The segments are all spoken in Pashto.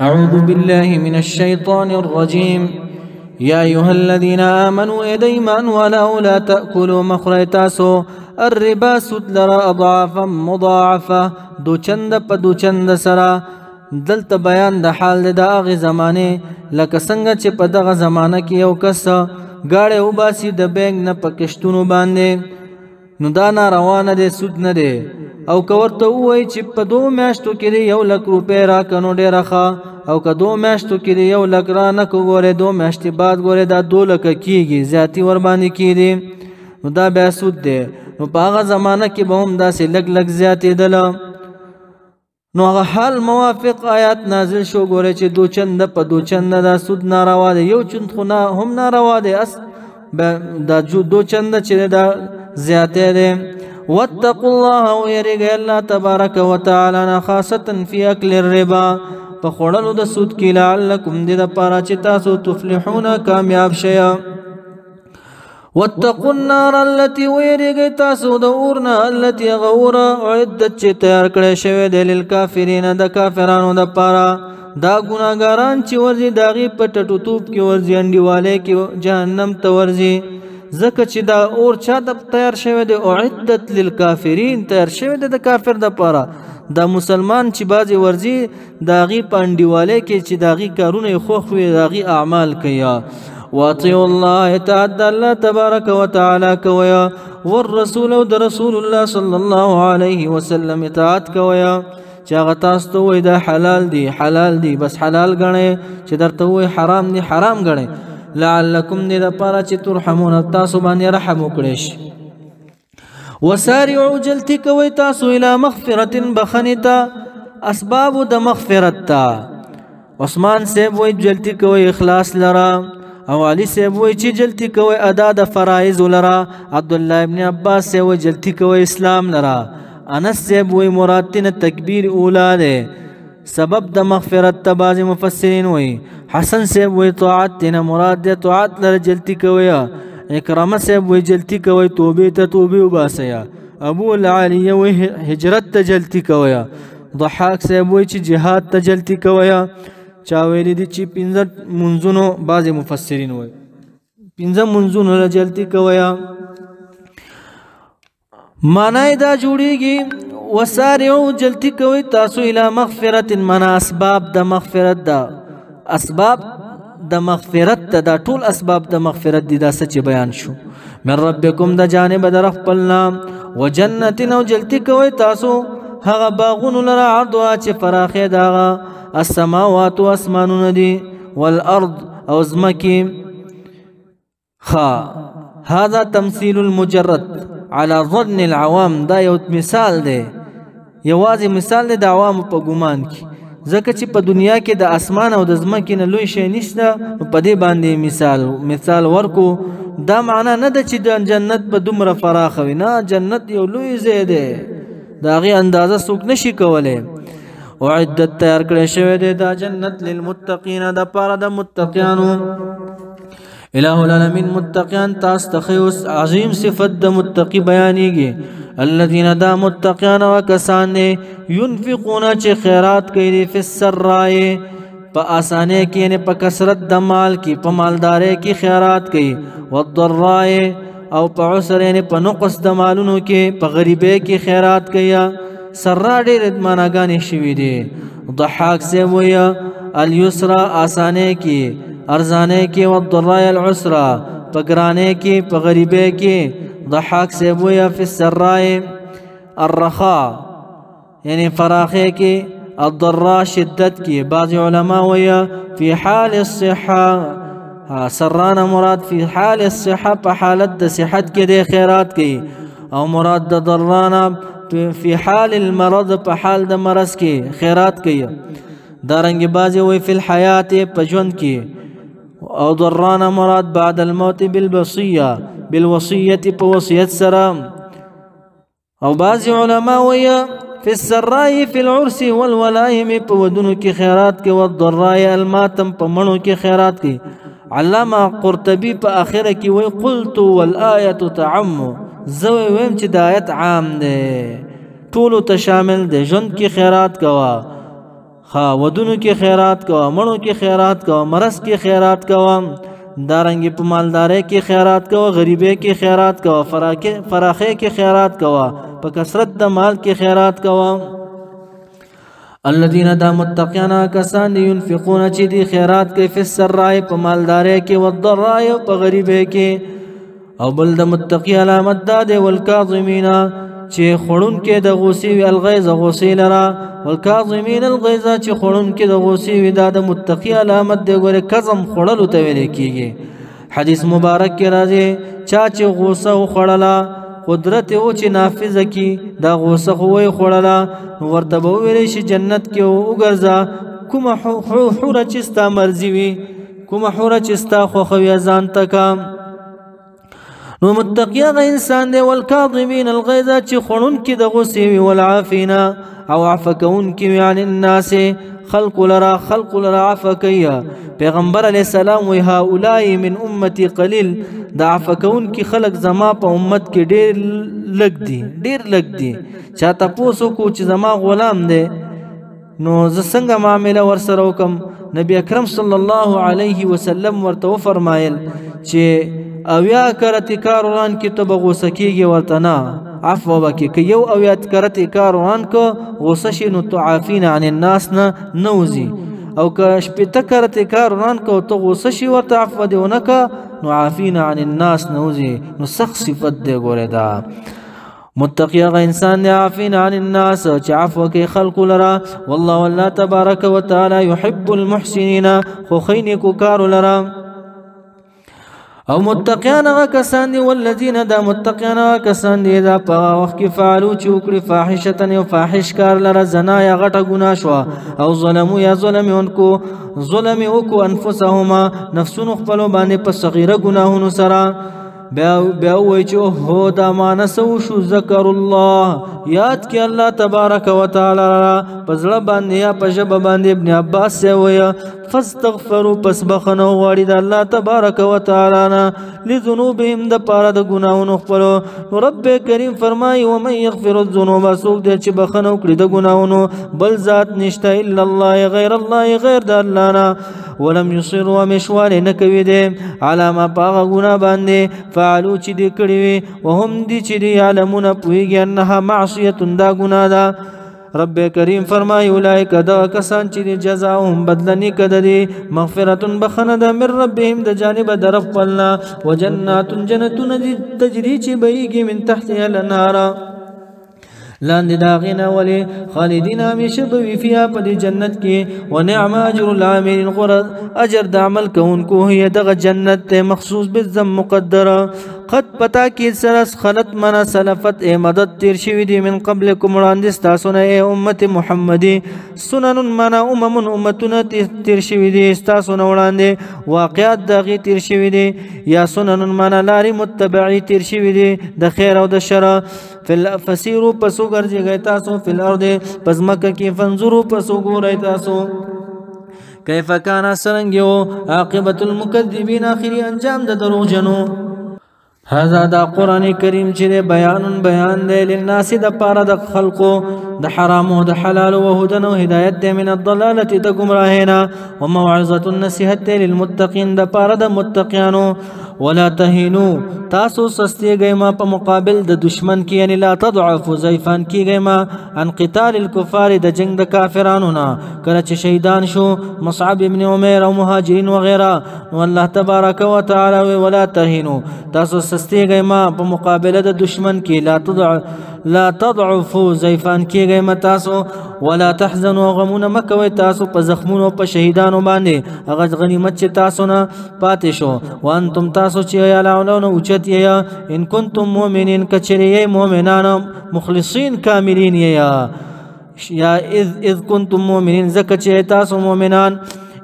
أعوذ بالله من الشيطان الرجيم يا أيها الذين آمنوا إيمان ولا تأكلوا مخريتاسو الربا سدلر أضعافا مضاعفة دو چند پا دو چند سرا دلت بیان د حال د هغه زمانه لکه څنګه چې په دغه زمانه کې یو کس گاړی وباسي د بینک نه په کشتونو باندې نو دا ناروانه دی سود نه دی او که ورته ووایي چې په 2 میاشتو کې دی 1 لک روپۍ راکړه نو ډېره ښه او که 2 میاشتو کې دی 1 لک رانه که ګورې 2 میاشتې بعد ګورې دا 2 لکه کېږي زیاتي ورباندې کېږي نو دا بیا سود دی نو په هغه زمانه کې به هم داسې لږ لږ زیاتېدله نو هغه حال موافق آیات نازل شو ګوره چې دو چند په دو چند دا سود ناروا دی یو چند خو هم ناروا دی دا دو چند چې دا زیاته دی واتقوا الله ويرجى الله تبارك وتعالى خاصه في اكل الربا فخړلو د سود کې لعلکم دې د پاره چې تاسو تفلحون کامیاب شئ واتقوا النار التي ويرجى تاسو د اورنا التي غورا عدت چې تیار کړې شوی د للکافرین د کافرانو د پاره دا ګناګاران چې ورځي داغي په ټټو توپ کې ورځي انډیواله کې جهنم ته ورځي زکه چې دا اور چا د تیار شوی دی اعدت للکافرین تیار شوی دی د کافر د پاره دا مسلمان چې بازي ورځي داغي پانډیواله کې چې داغي کارونه خوخ وي داغي اعمال کوي واطيعوا الله تعالى الله تبارك وتعالى كويا والرسول رسول الله صلى الله عليه وسلم اطاعت كويا چاغه تاسو ته وای دا حلال دي بس حلال غنئ چې درته وای حرام دي حرام غنئ لعلکم دې د پاره چې ترحمون تاسو باندې رحم وکړئ وسارعوا جلتی کوي تاسو اله مغفرة بخنتا اسباب د مغفرت تا عثمان سیب وای جلتی کوي اخلاص لرا او علی سیب وای چې جلتی کوي ادا د فرایض لرا عبد الله ابن عباس سیب وای جلتی کوي اسلام لرا انس سیب وای مراد تن تکبیر اولا ده سبب د مغفرت ته بعض مفسرین وای حسن سیب وای طاعت تن مراد ده طاعت لره جلتی کوي اکرامه سیب وای جلتی کوي توبه ته توبه وباسیا ابو العالی وای هجرت ته جلتی کوي ضحاک سیب وای چې jihad ته جلتی کوي چا ویلی دی چې 15 منځونو بعض مفسرین وای 15 منځونو له جلتی کوي معنی دا جوړیږي وسارعوا جلتی کوي تاسو اله مغفرت منا اسباب د مغفرت دا اسباب د مغفرت دا ټول اسباب د مغفرت دي دا سچ بیان شو من ربکم د جانب در خپلنا وجنت نو جلتی کوي تاسو هغه باغون لرا عرض چې فراخه دا السماوات واسمانون دي والارض او زمکی هذا تمثيل المجرد على ظن العوام دا یو مثال دی یوازې مثال دی د عوام په ګمان کې ځکه چې په دنیا کې د اسمان او د زمکې نه لوی شی نشته په دې باندې مثال ورکو دا معنا نه ده چې د جنت په دومره فراخ وي نه جنت یو لوی ځای دی د هغې اندازه څوک نشي کولی وعدت تیار کړی شوی دی دا جنت للمتقین د پاره د متقیانو الہ العالمین متقیان تاسو ته عظیم صفت د متقی بیانېږي الذین دا متقیان وکسان ينفقون چې خیرات کوي فی السراء په اسانه کې یعنی په کثرت د مال کې په مالداري کې خیرات کوي والضراء او په عسر یعنی په نقص د مالونو کې په غریبۍ کې خیرات کوي سرا ډېر معناګانې شوي دي ضحاک سے ویا اليسرا آسانه کې ارزانه کې والضراء العسرا په ګرانه کې په غریبۍ کې ضحاک سے ویا فی السراء الرخاء یعنی فراخه کې الضراء شدت کې بعض علما ویا فی حال الصحه سرانا مراد فی حال الصحه په حالت د صحت کې د خیرات کوي او مراد د ضرانا فی حال المرض په حال د مرض کې خیرات کوي دارنګ بعض وی فی الحیات په ژوند کې او ضرانا مراد بعد الموت بالوصیه په وصیت سره او بعض علما وی فی السراء فی العرس والولائم په ودونو کې خیرات کې والضراء الماتم په مړو کې خیرات کې علامه قرطبی په اخره کې وی قلت والآیه تعم زوی ویم چې د آیت عام دی ټولو ته شامل دی ژوند کې خیرات کوا ودونو کې خیرات کوه، مړو کې خیرات کوه، مرض کې خیرات کوه، دارنګې په مالدارۍ کې خیرات کوه، غریبۍ کې خیرات کوه، فراخۍ کې خیرات کوه، په کثرت د مال کې خیرات کوه. الذين دا متقیان کسان دي ينفقون چې دي خیرات کوي، فی السراء په مالدارۍ کې، والضراء په غریبۍ کې. او بل د متقی علامت دا دی والکاظمین چې خورون کې د غوسې وي الغیظ غوسې لرا، والکاظمین الغیظ چې خورون کې د غوسې وي دا د متقی علامت دی. ګوره کظم خوړلو ته ویل کېږي. حدیث مبارک کې راځي چا چې غوسه وخوړله قدرت او چې نافذ کی دا غوسه خو وي خوړله نو ورته به ویل شي جنت کې وګرځه، کومه حوره چې ستا مرضي وي، کومه حوره چې ستا خوښوي ځان ته کا. نو متقی هغه انسان دی والکاظمین الغیظ چې خورون کې د غوسې وي، والعافین او عفو کوونکي وي عن الناس خلق لرا عفو کوي. پیغمبر علیه السلام وی هؤلاء من امتی قلیل، دا عفو کوونکي خلق زما په امت کې ډیر لږ دي. چا تاسو کو چې زما غلام دی نو زه څنګه معامله ورسره وکم؟ نبی اکرم صلی الله علیه وسلم ورته فرمایل چې اویا کرتی کار وران کې ته به غوسه کېږي، ورته نه عفو وکړي. که یو اویا کرتی کار وران که غوسه شي نو تعافین عن الناس نه نوځي، او که شپېته کرتی کار وران که ته غوسه شي ورته عفو دې ونه که نو عافین عن الناس نوځي. نو سخت صفت دی. ګوره دا متقی هغه انسان دی عافین عن الناس چې عفو کوي خلق لرا. والله تبارک وتعالى يحب المحسنین، خوښوي نیکوکارو لرا. او متقیان هغه کسان دي والذین دا متقیان هغه کسان دي دا په وخت کې فعلو چې وکړي فاحشة یو فاحش کار لره، زنا یا غټه ګناه شوه، او ظلمو یا ظلم وکړو انفسهما نفسونو خپلو باندې په صغیره ګناهونو سره. بیا وایي چې اوهو دا معنی څه وشو؟ ذکر الله، یاد کې الله تبارک وتعالی په زړه باندې یا په ژبه باندې. ابن عباس وایي فاستغفروا پس بخنه غواړي د الله تبارک وتعالی نه لذنوبهم د پاره د ګناهونو خپلو. نو رب کریم فرمایي ومن یغفر الذنوب، څوک دی چې بخنه وکړي د ګناهونو بل ذات نشته الا الله، غیر الله غیر د الله نه. ولم یصروا مشوال نه کوي دی علی ما پاغه ګناه باندې فعلو چې دی کړي وي وهم دی چې دی یعلمون پوهیږي انها معصیه دا ګناه ده. رب کریم فرمای اولئک دا کسان چې جزاؤهم بدلنی کده دی مغفرت بخنه ده من ربهم د جانب در خپلنا، وجنات جنتون تجری چې بهیږي من تحتها الانهار لاندې داغینا ولی خالدین همیشه بوي فيها په دې جنت کې. ونعم اجر العاملین، غره اجر د عمل کوونکو هي دغه جنت ته مخصوص بالذم مقدره. قد پتا کې سرس خلط منا سلفت مدد تیر شوی دی من قبلکم وړاندې تاسو نه ای امت محمدی، سنن منا امتونه تیر شوی دی تاسو نه وړاندې، واقعات دغه تیر شوی دی، یا سنن منا لاري متبعی تیر شوی دی د خیر او د شر. فسیرو پسو ګرځي تاسو فل ارض پس مکه کې، فنظرو پسو ګورئ تاسو کیف کان سرنګو عاقبت المکذبین، اخری انجام د دروغجنو. هذا دا قرآن کریم چې بیان دی للناس د پاره د خلقو د حرام او د حلال او هدن او هدایت دی من الضلاله د گمراهینا، وموعظه النصیحت للمتقین د پاره د متقینانو. ولا تهینوا تاسو سستیږئ ما په مقابل د دشمن کې، یعنی لا تضعفوا ضعیفان کیږئ ما عن قتال الكفار د جنگ د کافرانو نه. کله چې شهیدان شو مصعب ابن عمیر او مهاجرین وغیره، نو الله تبارک وتعالی ولا تهینوا تاسو سستیږئ ما په مقابله د دشمن کې، لا تضعفوا ضعیفان کیږئ ما تاسو، ولا تحزنوا غمونه مکوئ تاسو په زخمونو په شهیدانو باندې هغه غنیمت چې تاسو نه پاتې شو. وانتم تاسو چې یعلمون اوچت یا ان کنتم مؤمنین کچری مؤمنان مخلصین کاملین یا اذ کنتم مؤمنین زکه چې تاسو مؤمنان.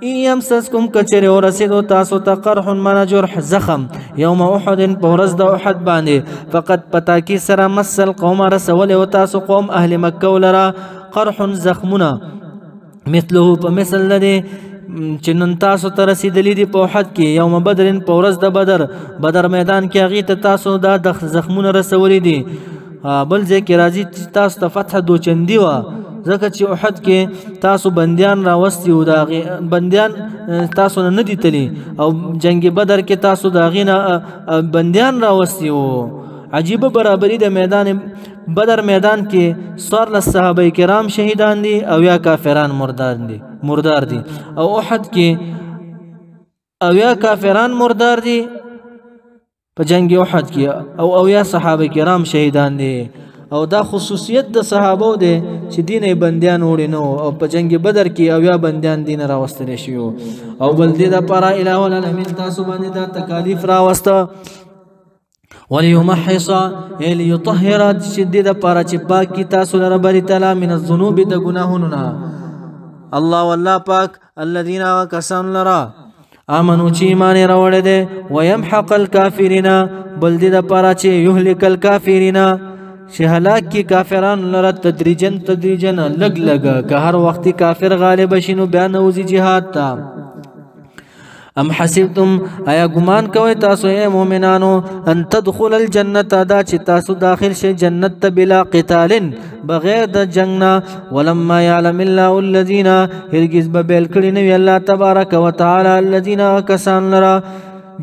ان یمسسکم کچری ورسیدو تاسو ته قرح من جرح زخم یوم احد پورز د احد باندې، فقط پتا کی سره مسل قوم رسول او تاسو قوم اهل مکه ولرا قرح زخمنا مثله په مثل لدی چې نن تاسو ته رسیدلی دی په احد کې، یوم بدر پورز د بدر میدان کې هغه ته تاسو د زخمونه رسولې دي. بل ځکه راځي تاسو ته فتح دوچندی و ځکه چې احد کې تاسو بندیان راوستي او دا بندیان تاسو نه دي تلي او جنگ بدر کې تاسو دا غینه بندیان راوستي او عجیبه برابری د میدان بدر میدان کې څوارلس صحابه کرام شهیدان دي او یا کافران مردار دي او احد کې او یا کافران مردار دي په جنگ احد کې او یا صحابه کرام شهیدان دي او دا خصوصیت د صحابو دی چې دینه بندیان وړي نو او په جنگ بدر کې او یا بندیان دین راوستل شي او بل دې د پاره الہ العالمین تاسو باندې دا تکالیف راوسته وليمحص ليطهر شدید پاره چې پاکي تاسو لره بری تعالی من الذنوب د ګناهونو نه الله والله پاک الذين كسان لرا امنو چې ایمان راوړل دي ويمحق الكافرين بل دې د پاره چې يهلك الكافرين چې هلاک کی کافرانو لره تدریجن لګ که هر وخت کافر غالب شینو بیان اوزی جهاد تا ام حسبتم ایا ګمان کوي تاسو اے مؤمنانو ان تدخل الجنه دا چې تاسو داخل شئ جنت ته بلا قتال بغیر د جنگنا ولما يعلم الله الذين هرگز ببل کړي نو الله تبارک وتعالى الذين كسان لرا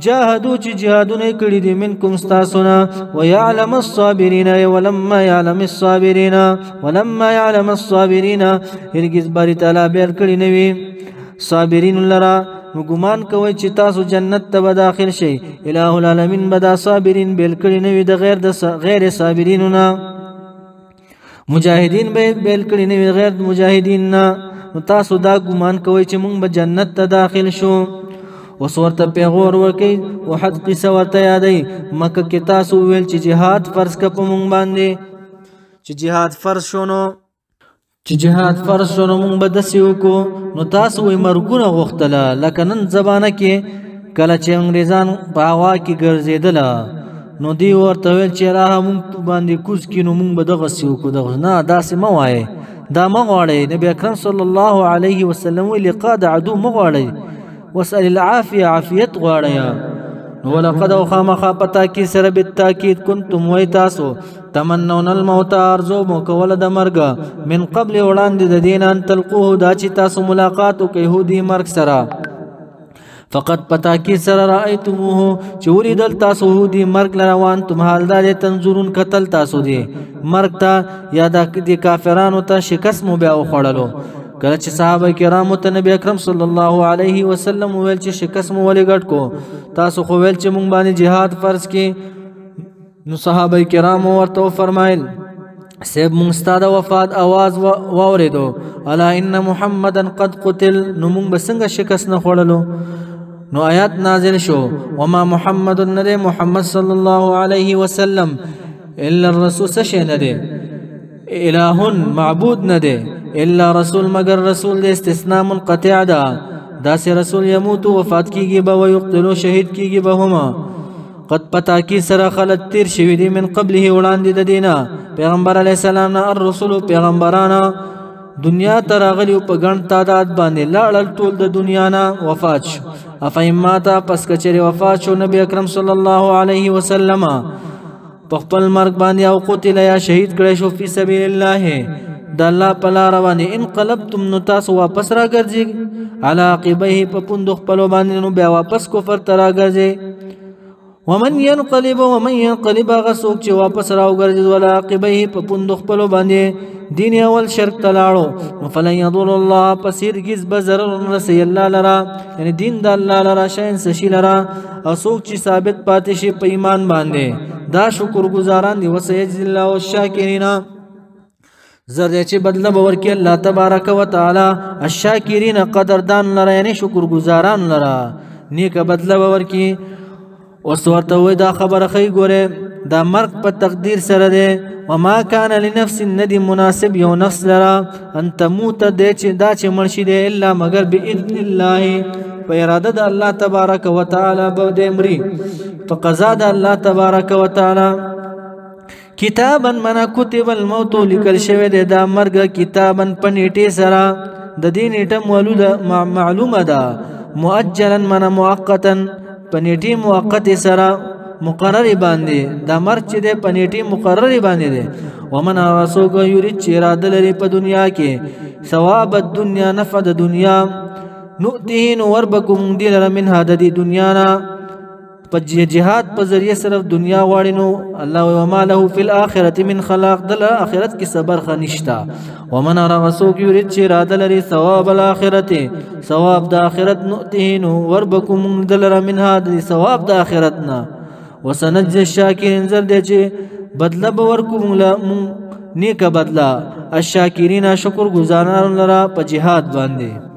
جاهدوا چې جهادونه کړي دي منکم استاسنا ويعلم الصابرين ولما يعلم الصابرين هرگز باری تعالی بیل کړي نوي صابرین لرا نو ګمان کوي چې تاسو جنت ته داخل شئ الہ العالمین بدا صابرین بیل کړي نوي د غیر صابرین نه مجاهدین به بیل کړي نوي غیر مجاهدین نه تاسو دا ګمان کوي چې موږ به جنت ته داخل شو وسورته پیغور ورکی وحد قصه ورته یادی مکه کې تاسو ویل چې جهاد فرض ک په مونږ باندې چې جهاد فرض شونه مونږ به دسیو کو نو تاسو وي مرګونه غختله لکه نن زبانه کې کله چې انګريزان په هوا کې ګرځیدل نو دی ورته ویل چې راه مونږ باندې کوز کینو مونږ به دغه سیو کو دغه نه داسې ما وای دا مغواړي نبی اکرم صلی الله علیه وسلم وی لقاء عدو مغواړي واسأل العافية عافيت غواړیا ولقد خامخ پتا کی سره بالتاکید کنتم ویتاسو تمنون الموت ارزو مکول د مرګ من قبل وړاندې د دین ان تلقوه دا چې تاسو ملاقات وکي يهودي مرګ سره فقط پتا کی سره رایتموه چوری دل تاسو يهودي مرګ لروان تم حال دا تنظرون قتل تاسو دي مرګ ته یا د کافرانو ته شکست مو بیا وخړلو کله چې صحابه کرامو ته نبی اکرم صلی الله علیه وسلم ویل چې شکست مو ولې ګټ کو تاسو خو ویل چې مونږ باندې jihad فرض کې نو صحابه کرامو ورته فرمایل سیب مونږ ستاسو وفات आवाज واوریدو الا ان محمدن قد قتل نو مونږ بسنګ شکست نه خوړلو نو آیات نازل شو وما محمد نبی محمد صلی الله علیه وسلم الا الرسول سشنده الہ معبود نده الا رسول مگر رسول دے استثناء منقطع دا داس رسول يموت وفات کیږي به ويقتلوا شهید کیږي به هما قد پتا کی سره خلت تیر شوی دی من قبله وړاندې د دینا پیغمبر علی السلام نه الرسول پیغمبرانا دنیا ته راغلی په ګڼ تعداد باندې لاړل ټول د دنیا نه وفات شو افایما تا پس کچری وفات شو نبی اکرم صلی الله علیه وسلم په خپل مرګ باندې او قتل یا شهید کړي شو فی سبیل الله د الله په لار باندې انقلبتم نو تاسو واپس راګرځي علی عقبیه په پوند خپل باندې نو بیا واپس کفر ته راګرځي ومن ينقلب غسوک چې واپس راوګرځي ولا عقبیه په پوند خپل باندې دین اول شرک تلاړو فلن يضل الله پسیرګز بزر رسي الله لرا یعنی دین د الله لرا شین سشی لرا او څوک چې ثابت پاتې شي په ایمان باندې دا شکر گزاران دی وسيجزي الله الشاکرین زرد چې بدله باور کې الله تبارک وتعالى الشاکرین قدردان لرا یعنی شکر گزاران لرا نیک بدله باور کې ورته وای دا خبره خی ګوره دا مرګ په تقدیر سره ده وما كان لنفس ندی مناسب یو نفس لرا ان تموت د چې دا چې مرشي ده الا مگر باذن الله په اراده د الله تبارک وتعالى به د امري په قضا د الله تبارک وتعالى کتابا من كتب الموت لکل شوی ده دا مرګ کتابا پنيټي سره د دین ټم ولود معلومه ده مؤجلا من مؤقتا پنيټي موقت سره مقرر باندې دا مرګ چې د پنيټي مقرر باندې دی ومن رسوک یرید چې اراده لري په دنیا کې ثواب الدنیا نفع د دنیا نؤتین وربکم دی لره منها د دې دنیا نه په جهاد په ذریعه صرف دنیا غواړي نو الله وما له فی الاخره من خلاق دل اخرت کې صبر خنشتا ومن رسوک یرید چې اراده لري ثواب الاخرته ثواب د اخرت نؤتین وربکم دی لره منها د ثواب د اخرتنا وسنجزي الشاکرین زر دې چې بدله باور کوم نیک بدله الشاکرین شکر گزاران لرا په جهاد باندې